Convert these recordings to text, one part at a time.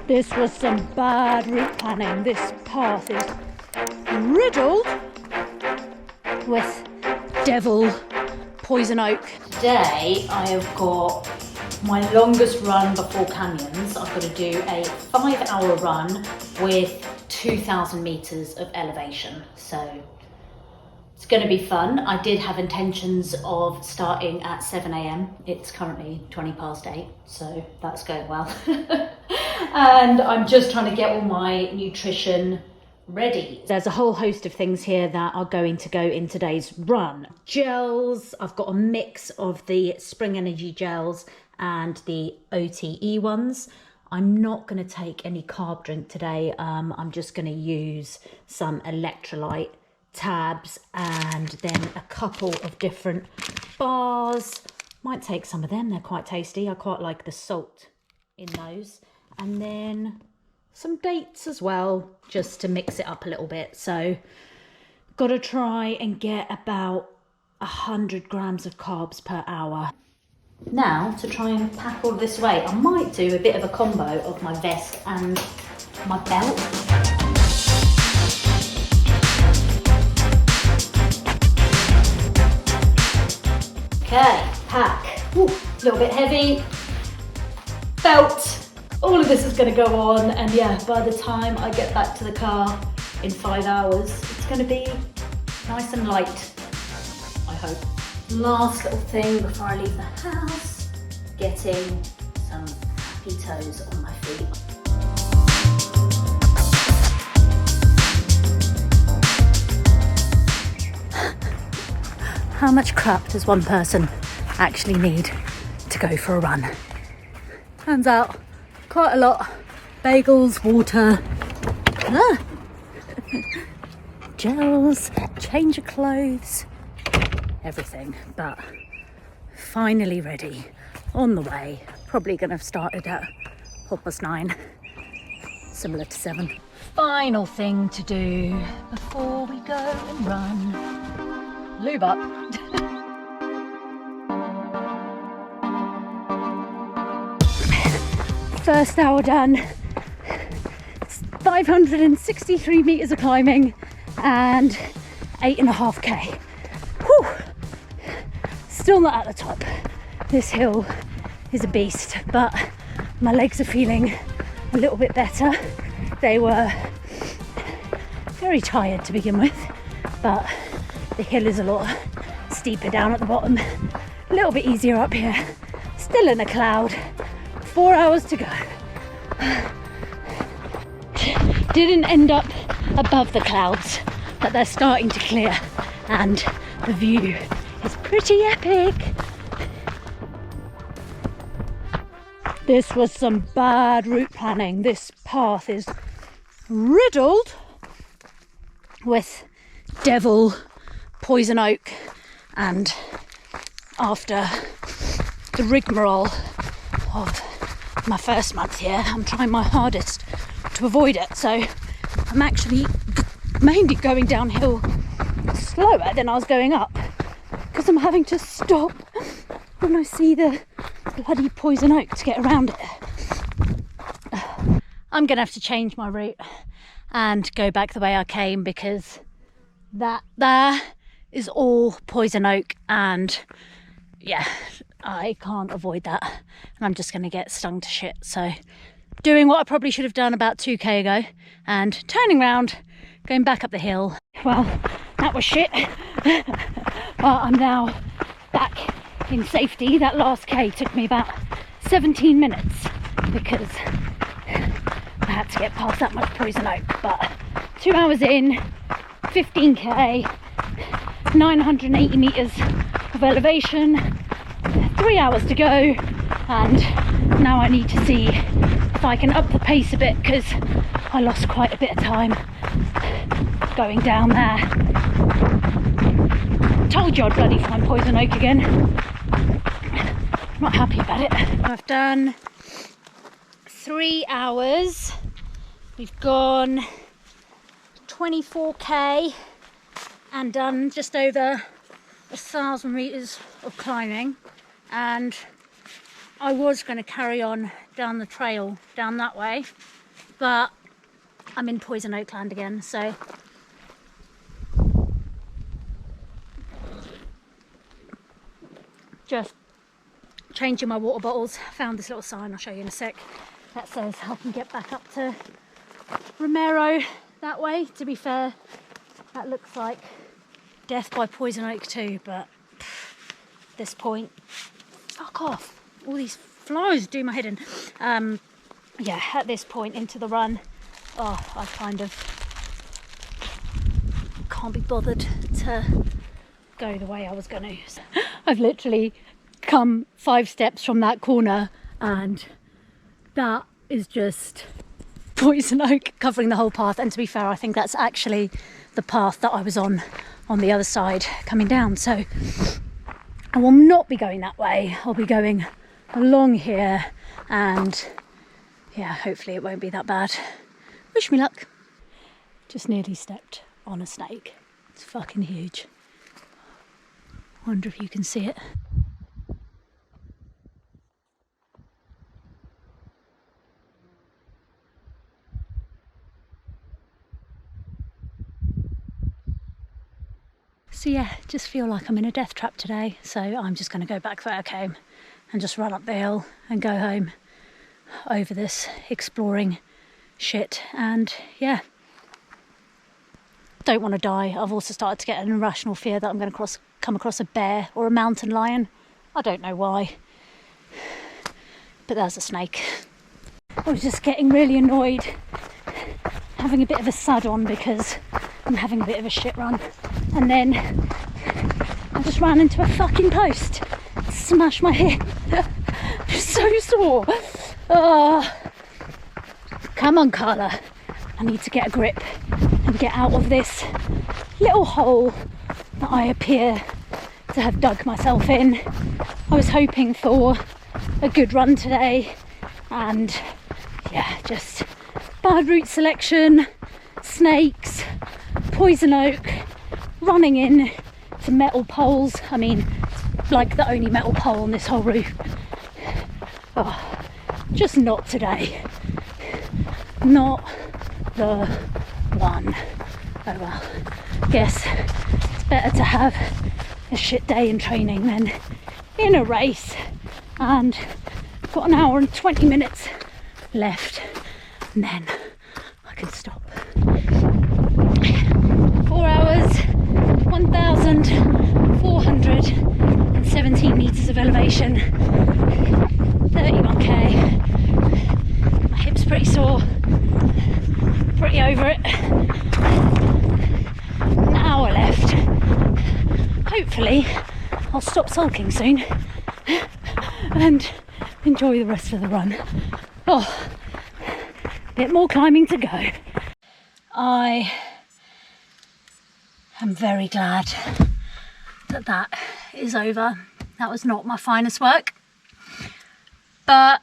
This was some bad route planning. This path is riddled with devil poison oak. Today I have got my longest run before canyons. I've got to do a 5-hour run with 2,000 meters of elevation. So it's going to be fun. I did have intentions of starting at 7 a.m. It's currently 20 past 8, so that's going well. And I'm just trying to get all my nutrition ready. There's a whole host of things here that are going to go in today's run. Gels, I've got a mix of the Spring Energy gels and the OTE ones. I'm not going to take any carb drink today. I'm just going to use some electrolyte tabs and then a couple of different bars. Might take some of them, they're quite tasty. I quite like the salt in those. And then some dates as well, just to mix it up a little bit. So got to try and get about 100 grams of carbs per hour. Now to try and pack all this away, I might do a bit of a combo of my vest and my belt. Okay, pack. Ooh, a little bit heavy. Belt. All of this is going to go on, and yeah, by the time I get back to the car in 5 hours, it's going to be nice and light, I hope. Last little thing before I leave the house, getting some happy toes on my feet. How much crap does one person actually need to go for a run? Turns out, quite a lot. Bagels, water, gels, change of clothes, everything. But finally ready, on the way. Probably going to have started at 9:30, similar to 7. Final thing to do before we go and run. Lube up. First hour done. 563 meters of climbing and 8.5k. Whew. Still not at the top. This hill is a beast, but my legs are feeling a little bit better. They were very tired to begin with, but the hill is a lot steeper down at the bottom, a little bit easier up here. Still in a cloud. 4 hours to go. Didn't end up above the clouds, but they're starting to clear and the view is pretty epic. This was some bad route planning. This path is riddled with devil poison oak, and after the rigmarole of my first month here, I'm trying my hardest to avoid it. So I'm actually mainly going downhill slower than I was going up because I'm having to stop when I see the bloody poison oak to get around it. I'm gonna have to change my route and go back the way I came, because that there is all poison oak, and yeah, I can't avoid that, and I'm just going to get stung to shit. So doing what I probably should have done about 2k ago and turning around, going back up the hill. Well, that was shit. But I'm now back in safety. That last k took me about 17 minutes because I had to get past that much poison oak. But 2 hours in, 15k, 980 meters of elevation, 3 hours to go, and now I need to see if I can up the pace a bit, because I lost quite a bit of time going down there. Told you I'd bloody find poison oak again. Not happy about it. I've done 3 hours. We've gone 24k and done just over 1,000 meters of climbing, and I was going to carry on down the trail down that way, but I'm in Poison Oak Land again, so just changing my water bottles. Found this little sign, I'll show you in a sec, that says I can get back up to Romero that way. To be fair, that looks like death by poison oak too, but at this point, fuck off. All these flies do my head in. Yeah, at this point into the run, I kind of can't be bothered to go the way I was going to. I've literally come 5 steps from that corner and that is just poison oak covering the whole path. And to be fair, I think that's actually the path that I was on the other side coming down. So I will not be going that way. I'll be going along here, and yeah, hopefully it won't be that bad. Wish me luck. Just nearly stepped on a snake. It's fucking huge. Wonder if you can see it. So yeah, just feel like I'm in a death trap today. So I'm just going to go back where I came and just run up the hill and go home over this exploring shit. And yeah, don't want to die. I've also started to get an irrational fear that I'm going to come across a bear or a mountain lion. I don't know why, but there's a snake. I was just getting really annoyed, having a bit of a sud on because I'm having a bit of a shit run, and then I just ran into a fucking post, smashed my hip. So sore. Come on, Carla, I need to get a grip and get out of this little hole that I appear to have dug myself in. I was hoping for a good run today, and yeah, just bad route selection, snakes, poison oak, running in to metal poles. I mean, like the only metal pole on this whole route. Just not today. Not the one. Oh well, guess it's better to have a shit day in training than in a race. And got an hour and 20 minutes left, and then I can stop. 4 hours, 1,417 metres of elevation, 31k. My hip's pretty sore, pretty over it. An hour left. Hopefully I'll stop sulking soon and enjoy the rest of the run. A bit more climbing to go. I am very glad that that is over. That was not my finest work, but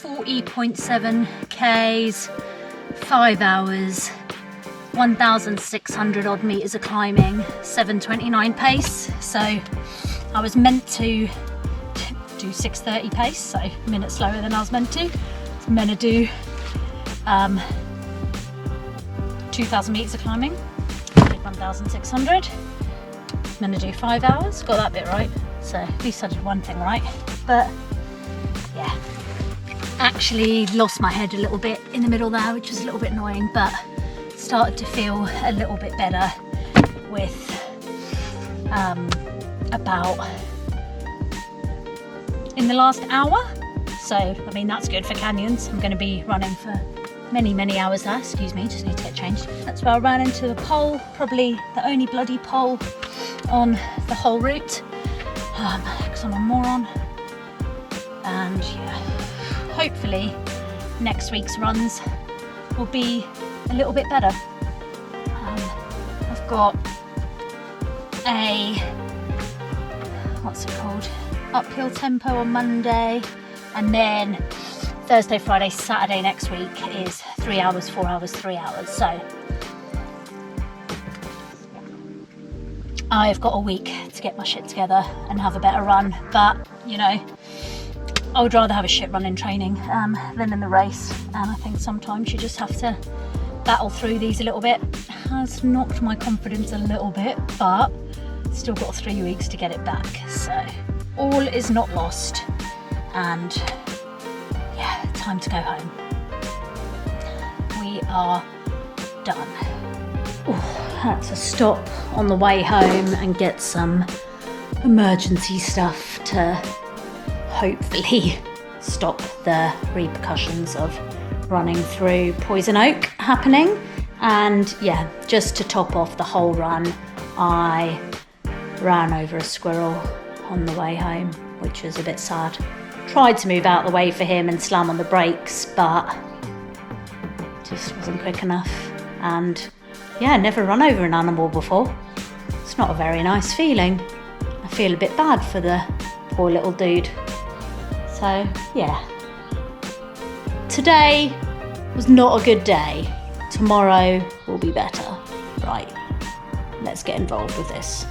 40.7 Ks, 5 hours, 1,600 odd metres of climbing, 7:29 pace. So I was meant to do 6:30 pace, so a minute slower than I was meant to. I'm meant to do 2,000 metres of climbing, I did 1,600. I'm going to do 5 hours, got that bit right, so at least I did one thing right. But yeah, actually lost my head a little bit in the middle there, which was a little bit annoying, but started to feel a little bit better with about in the last hour. So I mean, that's good for canyons. I'm going to be running for many hours there. Excuse me, just need to get changed. That's where I ran into the pole, probably the only bloody pole on the whole route, because I'm a moron. And yeah, hopefully next week's runs will be a little bit better. I've got a, what's it called, uphill tempo on Monday, and then Thursday, Friday, Saturday next week is 3 hours, 4 hours, 3 hours. So I've got a week to get my shit together and have a better run. But you know, I would rather have a shit run in training than in the race, and I think sometimes you just have to battle through these a little bit. It has knocked my confidence a little bit, but still got 3 weeks to get it back, so all is not lost, and yeah, time to go home. We are done. Ooh, had to stop on the way home and get some emergency stuff to hopefully stop the repercussions of running through Poison Oak happening. And yeah, just to top off the whole run, I ran over a squirrel on the way home, which was a bit sad. Tried to move out the way for him and slam on the brakes, but just wasn't quick enough. And yeah, never run over an animal before. It's not a very nice feeling. I feel a bit bad for the poor little dude. So yeah, today was not a good day. Tomorrow will be better. Right, let's get involved with this.